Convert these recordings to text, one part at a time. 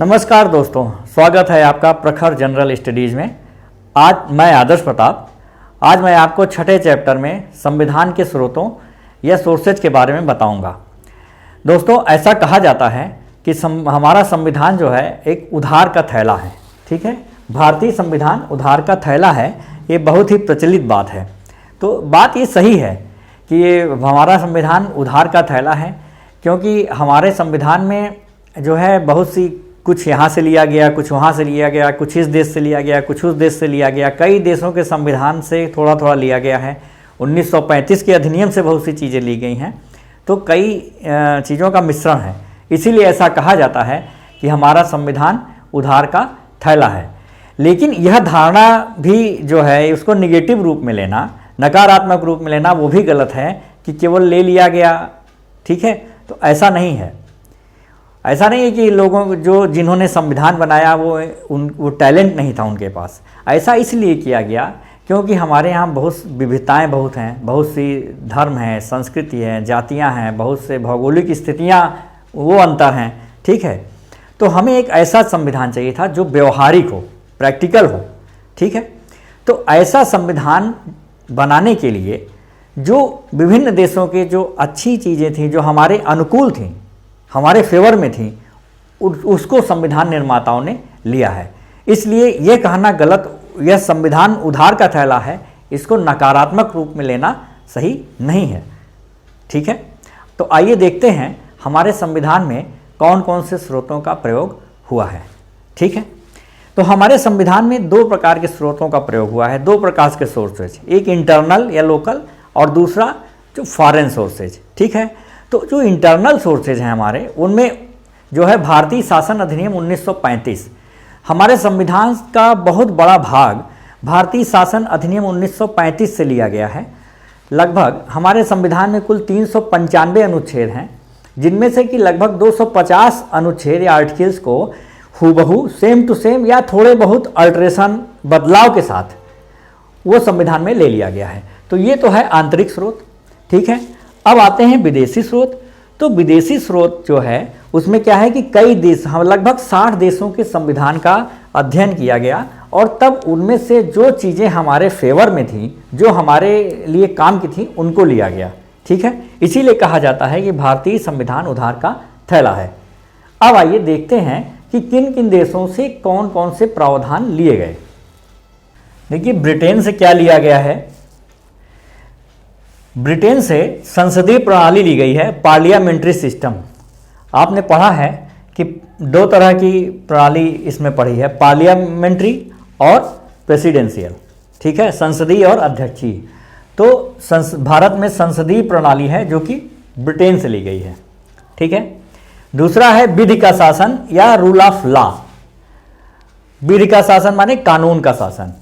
नमस्कार दोस्तों, स्वागत है आपका प्रखर जनरल स्टडीज़ में। आज मैं आदर्श प्रताप। आज मैं आपको छठे चैप्टर में संविधान के स्रोतों या सोर्सेज के बारे में बताऊंगा। दोस्तों, ऐसा कहा जाता है कि हमारा संविधान जो है एक उधार का थैला है। ठीक है, भारतीय संविधान उधार का थैला है। ये बहुत ही प्रचलित बात है। तो बात ये सही है कि ये हमारा संविधान उधार का थैला है, क्योंकि हमारे संविधान में जो है बहुत सी कुछ यहाँ से लिया गया, कुछ वहाँ से लिया गया, कुछ इस देश से लिया गया, कुछ उस देश से लिया गया, कई देशों के संविधान से थोड़ा थोड़ा लिया गया है। 1935 के अधिनियम से बहुत सी चीज़ें ली गई हैं। तो कई चीज़ों का मिश्रण है, इसीलिए ऐसा कहा जाता है कि हमारा संविधान उधार का थैला है। लेकिन यह धारणा भी जो है उसको निगेटिव रूप में लेना, नकारात्मक रूप में लेना, वो भी गलत है कि केवल ले लिया गया। ठीक है, तो ऐसा नहीं है। ऐसा नहीं है कि लोगों जिन्होंने संविधान बनाया वो टैलेंट नहीं था उनके पास। ऐसा इसलिए किया गया क्योंकि हमारे यहाँ बहुत विविधताएं बहुत हैं, बहुत सी धर्म हैं, संस्कृति है, जातियाँ हैं, बहुत से भौगोलिक स्थितियाँ वो अंतर हैं। ठीक है, तो हमें एक ऐसा संविधान चाहिए था जो व्यवहारिक हो, प्रैक्टिकल हो। ठीक है, तो ऐसा संविधान बनाने के लिए जो विभिन्न देशों के जो अच्छी चीज़ें थीं, जो हमारे अनुकूल थीं, हमारे फेवर में थी, उसको संविधान निर्माताओं ने लिया है। इसलिए यह कहना गलत, यह संविधान उधार का थैला है, इसको नकारात्मक रूप में लेना सही नहीं है। ठीक है, तो आइए देखते हैं हमारे संविधान में कौन कौन से स्रोतों का प्रयोग हुआ है। ठीक है, तो हमारे संविधान में दो प्रकार के स्रोतों का प्रयोग हुआ है, दो प्रकार के सोर्सेज, एक इंटरनल या लोकल और दूसरा जो फॉरेन सोर्सेज। ठीक है, तो जो इंटरनल सोर्सेज हैं हमारे, उनमें जो है भारतीय शासन अधिनियम 1935। हमारे संविधान का बहुत बड़ा भाग भारतीय शासन अधिनियम 1935 से लिया गया है। लगभग हमारे संविधान में कुल 395 अनुच्छेद हैं, जिनमें से कि लगभग 250 अनुच्छेद या आर्टिकल्स को हूबहू सेम टू सेम या थोड़े बहुत अल्ट्रेशन बदलाव के साथ वो संविधान में ले लिया गया है। तो ये तो है आंतरिक स्रोत। ठीक है, अब आते हैं विदेशी स्रोत। तो विदेशी स्रोत जो है उसमें क्या है कि कई देश, हम लगभग 60 देशों के संविधान का अध्ययन किया गया और तब उनमें से जो चीज़ें हमारे फेवर में थी, जो हमारे लिए काम की थी, उनको लिया गया। ठीक है, इसीलिए कहा जाता है कि भारतीय संविधान उधार का थैला है। अब आइए देखते हैं कि किन किन देशों से कौन कौन से प्रावधान लिए गए। देखिए, ब्रिटेन से क्या लिया गया है। ब्रिटेन से संसदीय प्रणाली ली गई है, पार्लियामेंट्री सिस्टम। आपने पढ़ा है कि दो तरह की प्रणाली इसमें पढ़ी है, पार्लियामेंट्री और प्रेसिडेंशियल। ठीक है, संसदीय और अध्यक्षीय। तो भारत में संसदीय प्रणाली है जो कि ब्रिटेन से ली गई है। ठीक है, दूसरा है विधि का शासन या रूल ऑफ लॉ। विधि का शासन माने कानून का शासन।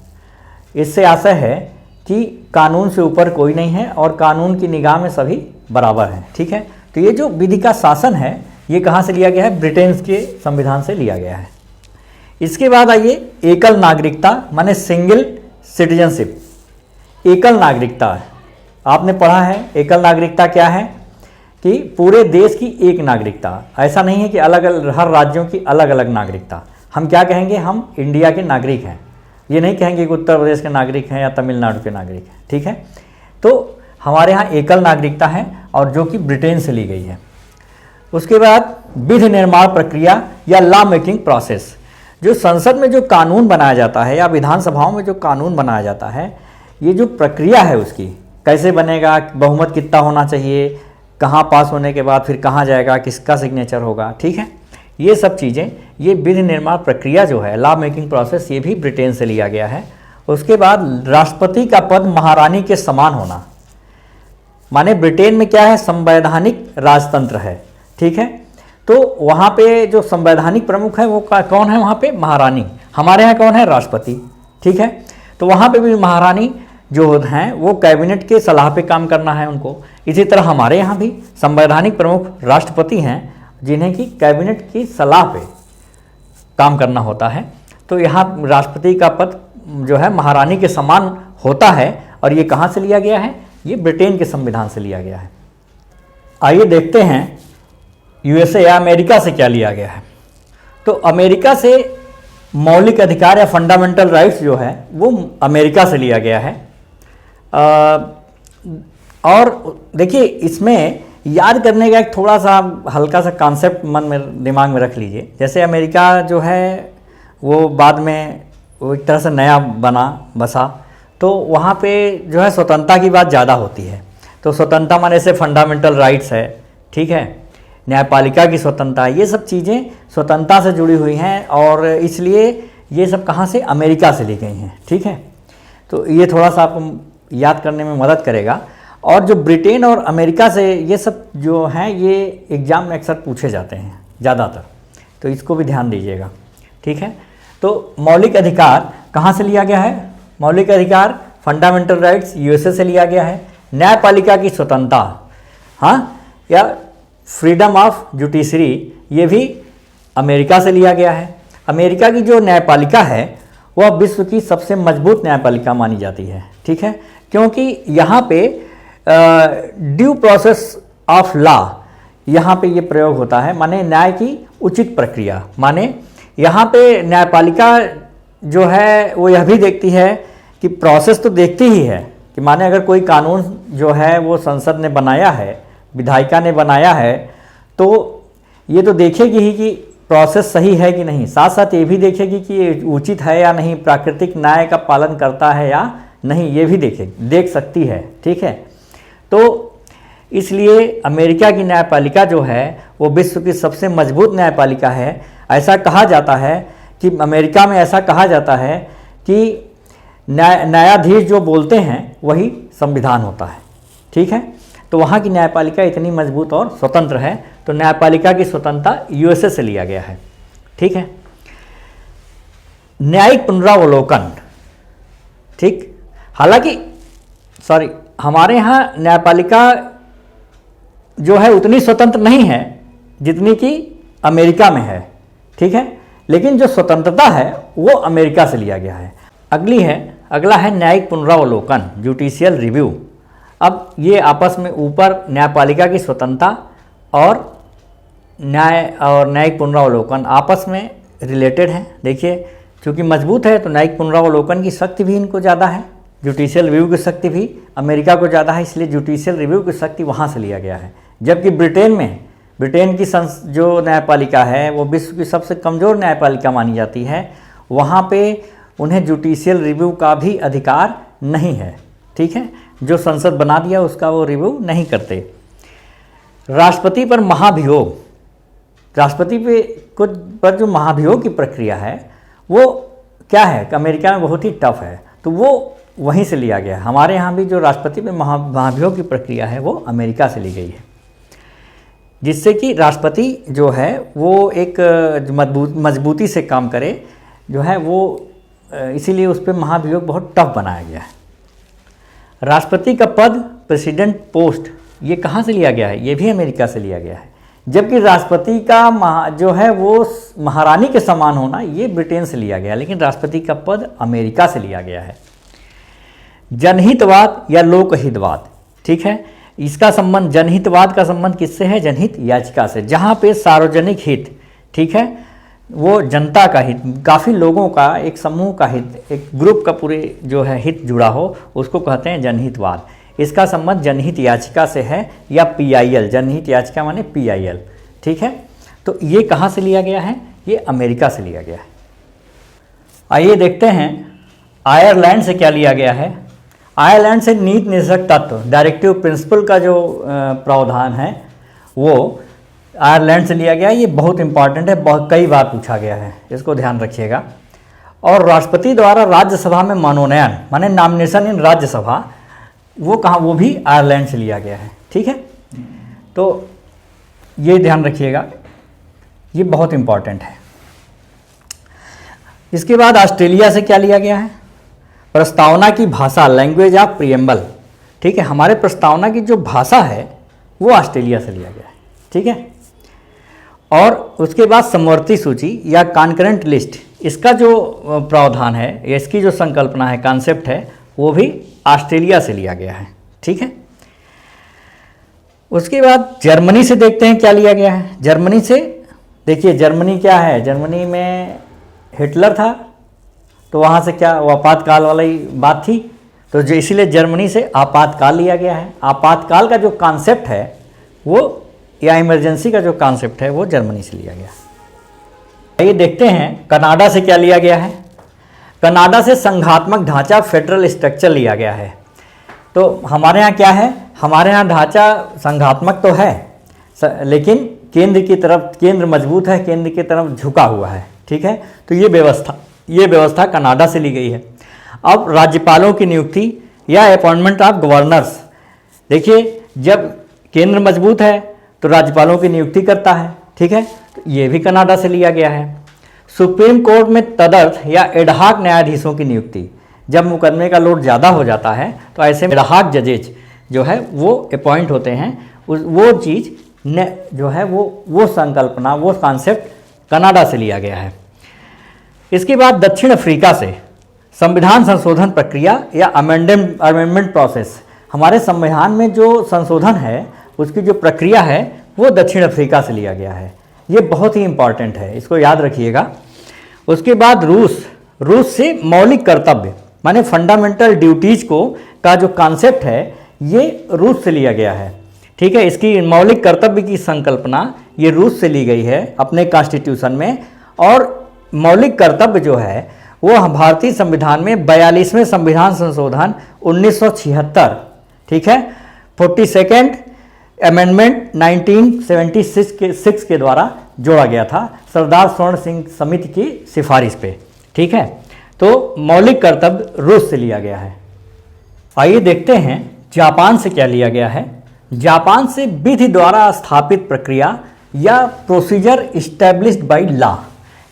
इससे आशय है कि कानून से ऊपर कोई नहीं है और कानून की निगाह में सभी बराबर हैं। ठीक है, तो ये जो विधि का शासन है ये कहाँ से लिया गया है? ब्रिटेन के संविधान से लिया गया है। इसके बाद आइए एकल नागरिकता माने सिंगल सिटीजनशिप। एकल नागरिकता आपने पढ़ा है। एकल नागरिकता क्या है कि पूरे देश की एक नागरिकता। ऐसा नहीं है कि अलग अलग हर राज्यों की अलग अलग नागरिकता। हम क्या कहेंगे? हम इंडिया के नागरिक हैं। ये नहीं कहेंगे कि उत्तर प्रदेश के नागरिक हैं या तमिलनाडु के नागरिक हैं। ठीक है, तो हमारे यहाँ एकल नागरिकता है और जो कि ब्रिटेन से ली गई है। उसके बाद विधि निर्माण प्रक्रिया या लॉ मेकिंग प्रोसेस। जो संसद में जो कानून बनाया जाता है या विधानसभाओं में जो कानून बनाया जाता है, ये जो प्रक्रिया है उसकी कैसे बनेगा, बहुमत कितना होना चाहिए, कहाँ पास होने के बाद फिर कहाँ जाएगा, किसका सिग्नेचर होगा। ठीक है, ये सब चीज़ें, ये विधि निर्माण प्रक्रिया जो है, लॉ मेकिंग प्रोसेस, ये भी ब्रिटेन से लिया गया है। उसके बाद राष्ट्रपति का पद महारानी के समान होना, माने ब्रिटेन में क्या है? संवैधानिक राजतंत्र है। ठीक है, तो वहाँ पे जो संवैधानिक प्रमुख है वो कौन है? वहाँ पे महारानी। हमारे यहाँ कौन है? राष्ट्रपति। ठीक है, तो वहाँ पे भी महारानी जो हैं वो कैबिनेट के सलाह पे काम करना है उनको। इसी तरह हमारे यहाँ भी संवैधानिक प्रमुख राष्ट्रपति हैं, जिन्हें कि कैबिनेट की सलाह पे काम करना होता है। तो यहाँ राष्ट्रपति का पद जो है महारानी के समान होता है। और ये कहाँ से लिया गया है? ये ब्रिटेन के संविधान से लिया गया है। आइए देखते हैं यूएसए या अमेरिका से क्या लिया गया है। तो अमेरिका से मौलिक अधिकार या फंडामेंटल राइट्स जो है वो अमेरिका से लिया गया है। और देखिए, इसमें याद करने का एक थोड़ा सा हल्का सा कॉन्सेप्ट मन में दिमाग में रख लीजिए। जैसे अमेरिका जो है वो बाद में वो एक तरह से नया बसा, तो वहाँ पे जो है स्वतंत्रता की बात ज़्यादा होती है। तो स्वतंत्रता माने से फंडामेंटल राइट्स है, ठीक है, न्यायपालिका की स्वतंत्रता, ये सब चीज़ें स्वतंत्रता से जुड़ी हुई हैं और इसलिए ये सब कहाँ से, अमेरिका से ली गई हैं, ठीक है। तो ये थोड़ा सा आपको याद करने में मदद करेगा। और जो ब्रिटेन और अमेरिका से ये सब जो हैं ये एग्ज़ाम में अक्सर पूछे जाते हैं ज़्यादातर, तो इसको भी ध्यान दीजिएगा, ठीक है। तो मौलिक अधिकार कहाँ से लिया गया है? मौलिक अधिकार फंडामेंटल राइट्स यूएसए से लिया गया है। न्यायपालिका की स्वतंत्रता, हाँ, या फ्रीडम ऑफ जुडिशरी, ये भी अमेरिका से लिया गया है। अमेरिका की जो न्यायपालिका है वह विश्व की सबसे मजबूत न्यायपालिका मानी जाती है, ठीक है, क्योंकि यहाँ पे ड्यू प्रोसेस ऑफ लॉ, यहाँ पे ये प्रयोग होता है, माने न्याय की उचित प्रक्रिया। माने यहाँ पे न्यायपालिका जो है वो यह भी देखती है कि प्रोसेस तो देखती ही है कि माने अगर कोई कानून जो है वो संसद ने बनाया है, विधायिका ने बनाया है, तो ये तो देखेगी ही कि प्रोसेस सही है कि नहीं, साथ साथ ये भी देखेगी कि ये उचित है या नहीं, प्राकृतिक न्याय का पालन करता है या नहीं, ये भी देख सकती है, ठीक है। तो इसलिए अमेरिका की न्यायपालिका जो है वो विश्व की सबसे मजबूत न्यायपालिका है। ऐसा कहा जाता है कि अमेरिका में ऐसा कहा जाता है कि न्यायाधीश जो बोलते हैं वही संविधान होता है, ठीक है। तो वहाँ की न्यायपालिका इतनी मजबूत और स्वतंत्र है, तो न्यायपालिका की स्वतंत्रता यूएसए से लिया गया है, ठीक है। न्यायिक पुनरावलोकन, ठीक, हालांकि हमारे यहाँ न्यायपालिका जो है उतनी स्वतंत्र नहीं है जितनी कि अमेरिका में है, ठीक है, लेकिन जो स्वतंत्रता है वो अमेरिका से लिया गया है। अगला है न्यायिक पुनरावलोकन, जुडिशियल रिव्यू। अब ये आपस में ऊपर न्यायपालिका की स्वतंत्रता और न्यायिक पुनरावलोकन आपस में रिलेटेड हैं। देखिए, चूँकि मजबूत है तो न्यायिक पुनरावलोकन की शक्ति भी इनको ज़्यादा है, जुडिशियल रिव्यू की शक्ति भी अमेरिका को ज़्यादा है, इसलिए जुडिशियल रिव्यू की शक्ति वहाँ से लिया गया है। जबकि ब्रिटेन की जो न्यायपालिका है वो विश्व की सबसे कमज़ोर न्यायपालिका मानी जाती है, वहाँ पे उन्हें जुडिशियल रिव्यू का भी अधिकार नहीं है, ठीक है। जो संसद बना दिया उसका वो रिव्यू नहीं करते। राष्ट्रपति पर महाभियोग, राष्ट्रपति पर जो महाभियोग की प्रक्रिया है वो क्या है, अमेरिका में बहुत ही टफ है, तो वो वहीं से लिया गया है। हमारे यहाँ भी जो राष्ट्रपति पे महाभियोग की प्रक्रिया है वो अमेरिका से ली गई है, जिससे कि राष्ट्रपति जो है वो एक मजबूती से काम करे जो है वो, इसीलिए उस पर महाभियोग बहुत टफ बनाया गया है। राष्ट्रपति का पद, प्रेसिडेंट पोस्ट, ये कहाँ से लिया गया है? ये भी अमेरिका से लिया गया है। जबकि राष्ट्रपति का जो है वो महारानी के समान होना ये ब्रिटेन से लिया गया, लेकिन राष्ट्रपति का पद अमेरिका से लिया गया है। जनहितवाद या लोकहितवाद, ठीक है, इसका संबंध, जनहितवाद का संबंध किससे है? जनहित याचिका से, जहाँ पे सार्वजनिक हित, ठीक है, वो जनता का हित, काफ़ी लोगों का, एक समूह का हित, एक ग्रुप का पूरे जो है हित जुड़ा हो, उसको कहते हैं जनहितवाद। इसका संबंध जनहित याचिका से है या PIL, जनहित याचिका माने PIL, ठीक है। तो ये कहाँ से लिया गया है? ये अमेरिका से लिया गया है। आइए देखते हैं आयरलैंड से क्या लिया गया है। आयरलैंड से नीति निर्देशक तत्व, डायरेक्टिव प्रिंसिपल का जो प्रावधान है वो आयरलैंड से लिया गया। ये बहुत इंपॉर्टेंट है, बहुत कई बार पूछा गया है, इसको ध्यान रखिएगा। और राष्ट्रपति द्वारा राज्यसभा में मनोनयन माने नॉमिनेशन इन राज्यसभा, वो कहाँ, वो भी आयरलैंड से लिया गया है, ठीक है। तो ये ध्यान रखिएगा, ये बहुत इंपॉर्टेंट है। इसके बाद ऑस्ट्रेलिया से क्या लिया गया है? प्रस्तावना की भाषा, लैंग्वेज ऑफ प्रिएम्बल, ठीक है, हमारे प्रस्तावना की जो भाषा है वो ऑस्ट्रेलिया से लिया गया है, ठीक है। और उसके बाद समवर्ती सूची या कॉन्करेंट लिस्ट, इसका जो प्रावधान है, इसकी जो संकल्पना है, कॉन्सेप्ट है, वो भी ऑस्ट्रेलिया से लिया गया है, ठीक है। उसके बाद जर्मनी से देखते हैं क्या लिया गया है। जर्मनी से देखिए जर्मनी क्या है, जर्मनी में हिटलर था, तो वहाँ से क्या वो आपातकाल वाली बात थी, तो जो इसीलिए जर्मनी से आपातकाल लिया गया है। आपातकाल का जो कॉन्सेप्ट है वो, या इमरजेंसी का जो कॉन्सेप्ट है वो जर्मनी से लिया गया। आइए देखते हैं कनाडा से क्या लिया गया है। कनाडा से संघात्मक ढांचा फेडरल स्ट्रक्चर लिया गया है। तो हमारे यहाँ क्या है, हमारे यहाँ ढांचा संघात्मक तो है, लेकिन केंद्र की तरफ, केंद्र मजबूत है, केंद्र की तरफ झुका हुआ है, ठीक है। तो ये व्यवस्था कनाडा से ली गई है। अब राज्यपालों की नियुक्ति या अपॉइंटमेंट ऑफ गवर्नर्स, देखिए जब केंद्र मजबूत है तो राज्यपालों की नियुक्ति करता है, ठीक है। तो ये भी कनाडा से लिया गया है। सुप्रीम कोर्ट में तदर्थ या एडहाक न्यायाधीशों की नियुक्ति, जब मुकदमे का लोड ज़्यादा हो जाता है तो ऐसे में एडहाक जजेज जो है वो अपॉइंट होते हैं। वो चीज़ जो है वो संकल्पना, वो कॉन्सेप्ट कनाडा से लिया गया है। इसके बाद दक्षिण अफ्रीका से संविधान संशोधन प्रक्रिया या अमेंडमेंट प्रोसेस, हमारे संविधान में जो संशोधन है उसकी जो प्रक्रिया है वो दक्षिण अफ्रीका से लिया गया है। ये बहुत ही इंपॉर्टेंट है, इसको याद रखिएगा। उसके बाद रूस से मौलिक कर्तव्य माने फंडामेंटल ड्यूटीज़ का जो कॉन्सेप्ट है ये रूस से लिया गया है, ठीक है। इसकी मौलिक कर्तव्य की संकल्पना ये रूस से ली गई है अपने कॉन्स्टिट्यूशन में। और मौलिक कर्तव्य जो है वो भारतीय संविधान में 42वें संविधान संशोधन 1976, ठीक है, 42nd अमेंडमेंट 1976 के द्वारा जोड़ा गया था, सरदार स्वर्ण सिंह समिति की सिफारिश पे, ठीक है। तो मौलिक कर्तव्य रूस से लिया गया है। आइए देखते हैं जापान से क्या लिया गया है। जापान से विधि द्वारा स्थापित प्रक्रिया या प्रोसीजर इस्टेब्लिश्ड बाय लॉ,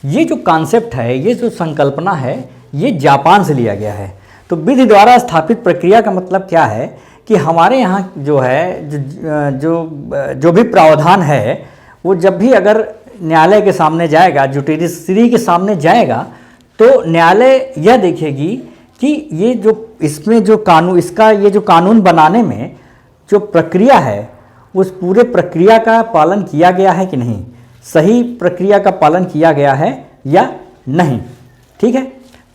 ये जो कॉन्सेप्ट है, ये जो संकल्पना है, ये जापान से लिया गया है। तो विधि द्वारा स्थापित प्रक्रिया का मतलब क्या है कि हमारे यहाँ जो है जो भी प्रावधान है वो जब भी अगर न्यायालय के सामने जाएगा, जुडिशरी के सामने जाएगा, तो न्यायालय यह देखेगी कि ये जो इसमें जो कानून, इसका ये जो कानून बनाने में जो प्रक्रिया है उस पूरे प्रक्रिया का पालन किया गया है कि नहीं, सही प्रक्रिया का पालन किया गया है या नहीं, ठीक है।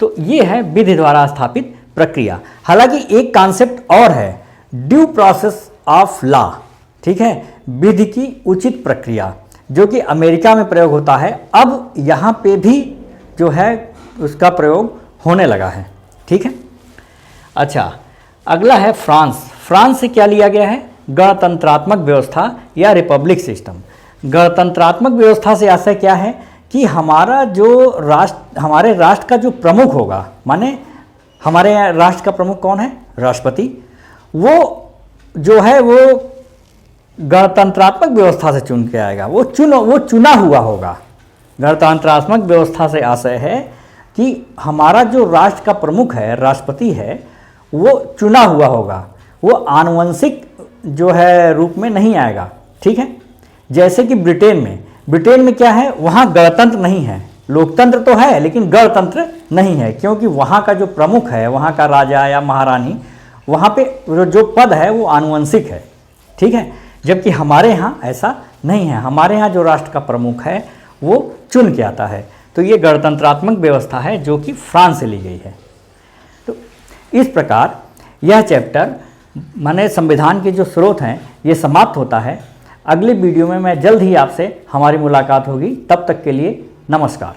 तो ये है विधि द्वारा स्थापित प्रक्रिया। हालांकि एक कॉन्सेप्ट और है, ड्यू प्रोसेस ऑफ लॉ, ठीक है, विधि की उचित प्रक्रिया, जो कि अमेरिका में प्रयोग होता है। अब यहाँ पे भी जो है उसका प्रयोग होने लगा है, ठीक है। अच्छा, अगला है फ्रांस से क्या लिया गया है, गणतंत्रात्मक व्यवस्था या रिपब्लिक सिस्टम। गणतंत्रात्मक व्यवस्था से आशय क्या है कि हमारा जो राष्ट्र, हमारे राष्ट्र का जो प्रमुख होगा, माने हमारे राष्ट्र का प्रमुख कौन है, राष्ट्रपति, वो जो है वो गणतंत्रात्मक व्यवस्था से चुन के आएगा, वो चुना हुआ होगा। गणतंत्रात्मक व्यवस्था से आशय है कि हमारा जो राष्ट्र का प्रमुख है, राष्ट्रपति है, वो चुना हुआ होगा, वो आनुवंशिक जो है रूप में नहीं आएगा, ठीक है। जैसे कि ब्रिटेन में क्या है, वहाँ गणतंत्र नहीं है, लोकतंत्र तो है लेकिन गणतंत्र नहीं है, क्योंकि वहाँ का जो प्रमुख है, वहाँ का राजा या महारानी, वहाँ पे जो पद है वो आनुवंशिक है, ठीक है। जबकि हमारे यहाँ ऐसा नहीं है, हमारे यहाँ जो राष्ट्र का प्रमुख है वो चुन के आता है। तो ये गणतंत्रात्मक व्यवस्था है जो कि फ्रांस से ली गई है। तो इस प्रकार यह चैप्टर माने संविधान के जो स्रोत हैं ये समाप्त होता है। अगले वीडियो में मैं जल्द ही आपसे हमारी मुलाकात होगी, तब तक के लिए नमस्कार।